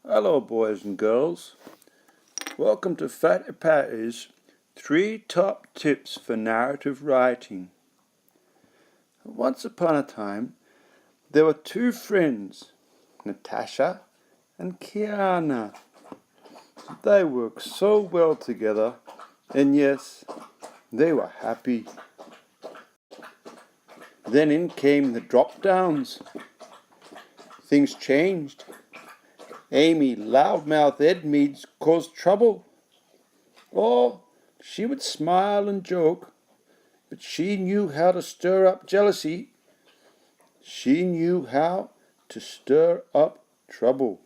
Hello boys and girls, welcome to Fatty Patty's 3 top tips for narrative writing. Once upon a time, there were 2 friends, Natasha and Kiana. They worked so well together, and yes, they were happy. Then in came the drop-downs. Things changed. Amy Loudmouth Edmeades caused trouble. Or she would smile and joke, but she knew how to stir up jealousy. She knew how to stir up trouble.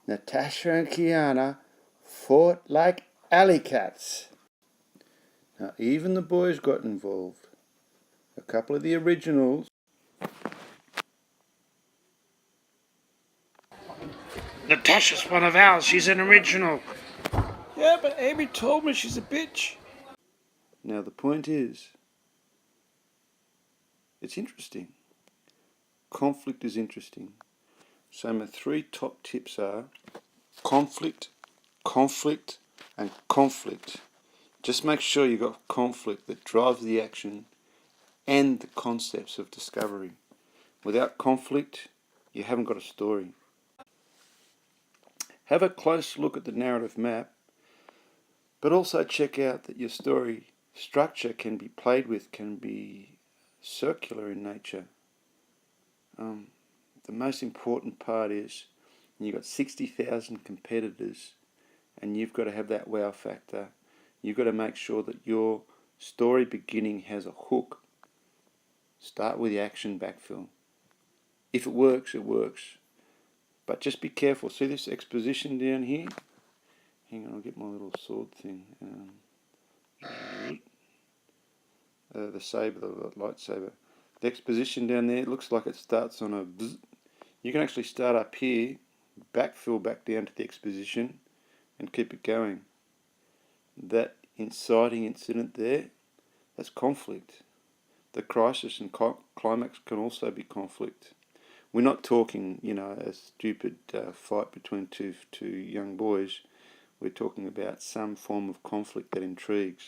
Natasha and Kiana fought like alley cats. Now even the boys got involved. A couple of the originals. Natasha's one of ours. She's an original. Yeah, but Amy told me she's a bitch. Now the point is, it's interesting. Conflict is interesting. So my 3 top tips are conflict, conflict, and conflict. Just make sure you got conflict that drives the action and the concepts of discovery. Without conflict, you haven't got a story. Have a close look at the narrative map, but also check out that your story structure can be played with, can be circular in nature. The most important part is you've got 60,000 competitors and you've got to have that wow factor. You've got to make sure that your story beginning has a hook. Start with the action backfill. If it works, it works. But just be careful. See this exposition down here? Hang on, I'll get my little sword thing. The saber, the lightsaber. The exposition down there, it looks like it starts on a bzz. You can actually start up here, backfill back down to the exposition, and keep it going. That inciting incident there, that's conflict. The crisis and climax can also be conflict. We're not talking, a stupid fight between two young boys. We're talking about some form of conflict that intrigues.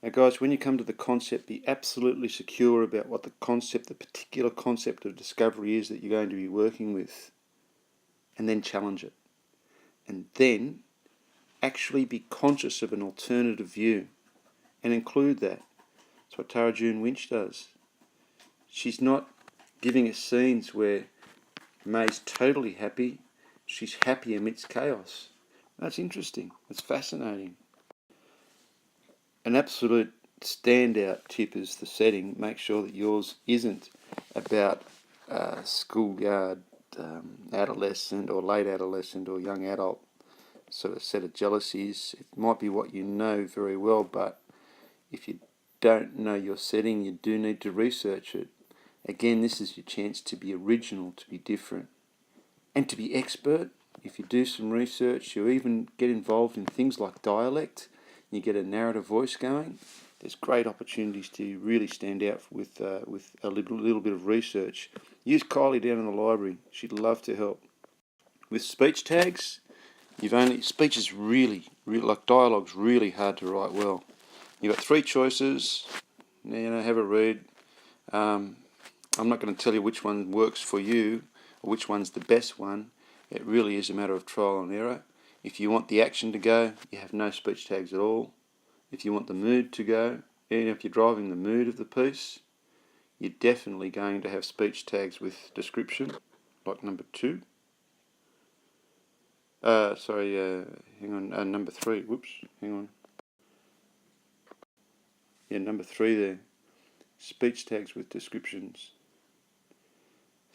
Now guys, when you come to the concept, be absolutely secure about what the particular concept of discovery is that you're going to be working with, and then challenge it. And then actually be conscious of an alternative view and include that. That's what Tara June Winch does. She's not giving us scenes where May's totally happy. She's happy amidst chaos. That's interesting. It's fascinating. An absolute standout tip is the setting. Make sure that yours isn't about schoolyard, adolescent or late adolescent or young adult sort of set of jealousies. It might be what you know very well, but if you don't know your setting, you do need to research it. Again, this is your chance to be original, to be different, and to be expert. If you do some research, you even get involved in things like dialect, you get a narrative voice going, there's great opportunities to really stand out with a little bit of research. Use Kylie down in the library. She'd love to help. With speech tags, speech is really, like dialogue's really hard to write well. You've got 3 choices. Have a read. I'm not going to tell you which one works for you or which one's the best one. It really is a matter of trial and error. If you want the action to go, you have no speech tags at all. If you want the mood to go, even if you're driving the mood of the piece, you're definitely going to have speech tags with description, like number 2. Number 3. Whoops, hang on. Yeah, number 3 there. Speech tags with descriptions.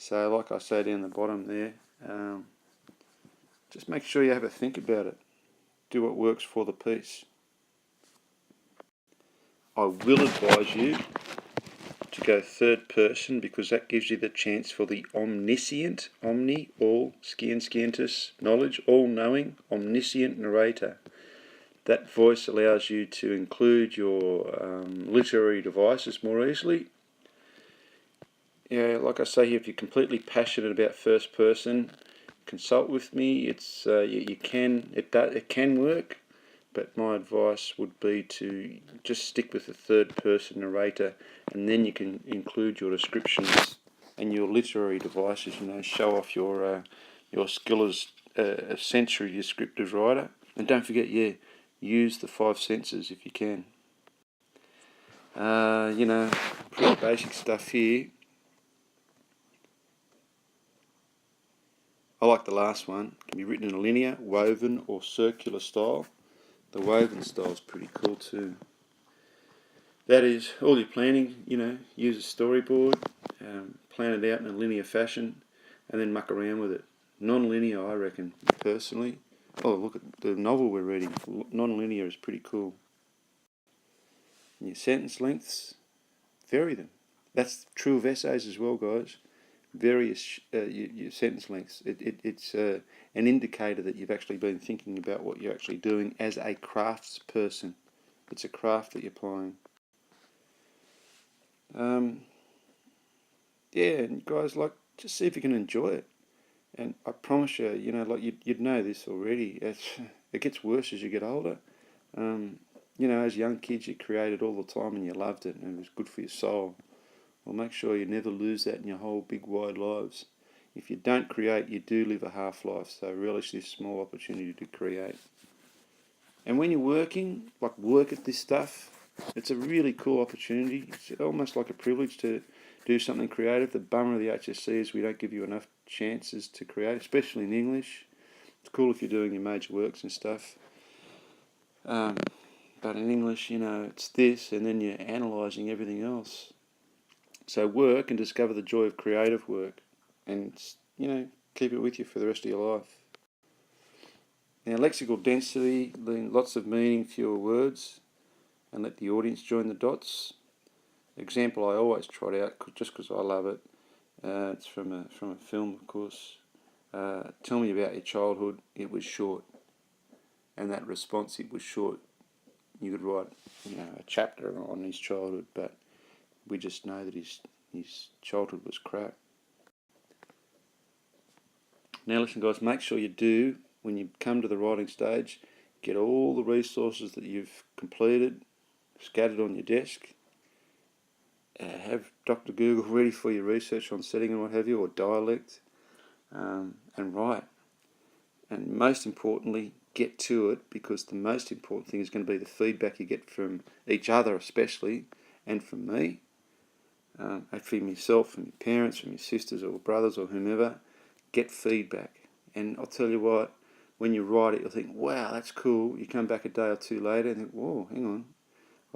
So like I say down the bottom there, just make sure you have a think about it. Do what works for the piece. I will advise you to go third person because that gives you the chance for the omniscient, all, scientis, knowledge, all-knowing, omniscient narrator. That voice allows you to include your literary devices more easily. Yeah, like I say, if you're completely passionate about first person, consult with me. It's it can work, but my advice would be to just stick with the third person narrator, and then you can include your descriptions and your literary devices. Show off your skill as a sensory descriptive writer, and don't forget, use the 5 senses if you can. Pretty basic stuff here. I like the last one. It can be written in a linear, woven, or circular style. The woven style is pretty cool too. That is, all your planning, use a storyboard, plan it out in a linear fashion, and then muck around with it. Non-linear, I reckon, personally. Oh, look at the novel we're reading. Non-linear is pretty cool. And your sentence lengths, vary them. That's true of essays as well, guys. Various your sentence lengths. It's an indicator that you've actually been thinking about what you're actually doing as a crafts person. It's a craft that you're applying. And guys, just see if you can enjoy it. And I promise you, you'd know this already. It gets worse as you get older. As young kids, you created all the time and you loved it, and it was good for your soul. Well, make sure you never lose that in your whole big wide lives. If you don't create, you do live a half-life, so relish this small opportunity to create. And when you're working, work at this stuff, it's a really cool opportunity. It's almost like a privilege to do something creative. The bummer of the HSC is we don't give you enough chances to create, especially in English. It's cool if you're doing your major works and stuff. But in English, it's this, and then you're analysing everything else. So work and discover the joy of creative work, and keep it with you for the rest of your life. Now, lexical density, lots of meaning, fewer words, and let the audience join the dots. Example I always trot out just because I love it. It's from a film, of course. Tell me about your childhood. It was short, and that response, it was short. You could write, a chapter on his childhood, but we just know that his childhood was crap. Now listen, guys, make sure you do, when you come to the writing stage, get all the resources that you've completed scattered on your desk. Have Dr. Google ready for your research on setting and what have you, or dialect, and write. And most importantly, get to it, because the most important thing is going to be the feedback you get from each other especially, and from me, from yourself, from your parents, from your sisters or brothers or whomever. Get feedback. And I'll tell you what, when you write it, you'll think, wow, that's cool. You come back a day or two later and think, whoa, hang on,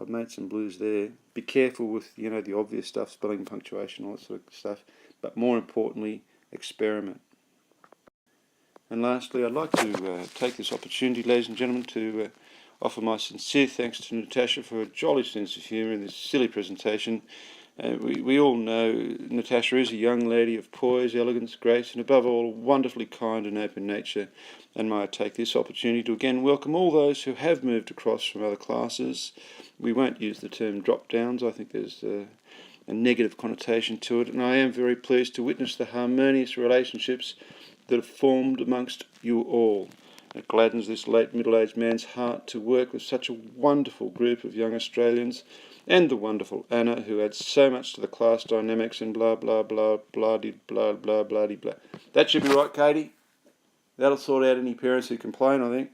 I've made some blues there. Be careful with, the obvious stuff, spelling, punctuation, all that sort of stuff. But more importantly, experiment. And lastly, I'd like to take this opportunity, ladies and gentlemen, to offer my sincere thanks to Natasha for a jolly sense of humour in this silly presentation. We all know Natasha is a young lady of poise, elegance, grace, and above all, wonderfully kind and open nature. And may I take this opportunity to again welcome all those who have moved across from other classes. We won't use the term drop-downs. I think there's a negative connotation to it, and I am very pleased to witness the harmonious relationships that have formed amongst you all. It gladdens this late middle-aged man's heart to work with such a wonderful group of young Australians, and the wonderful Anna, who adds so much to the class dynamics and blah, blah, blah, blah-de, blah, blah, blah-de, blah. That should be right, Katie. That'll sort out any parents who complain, I think.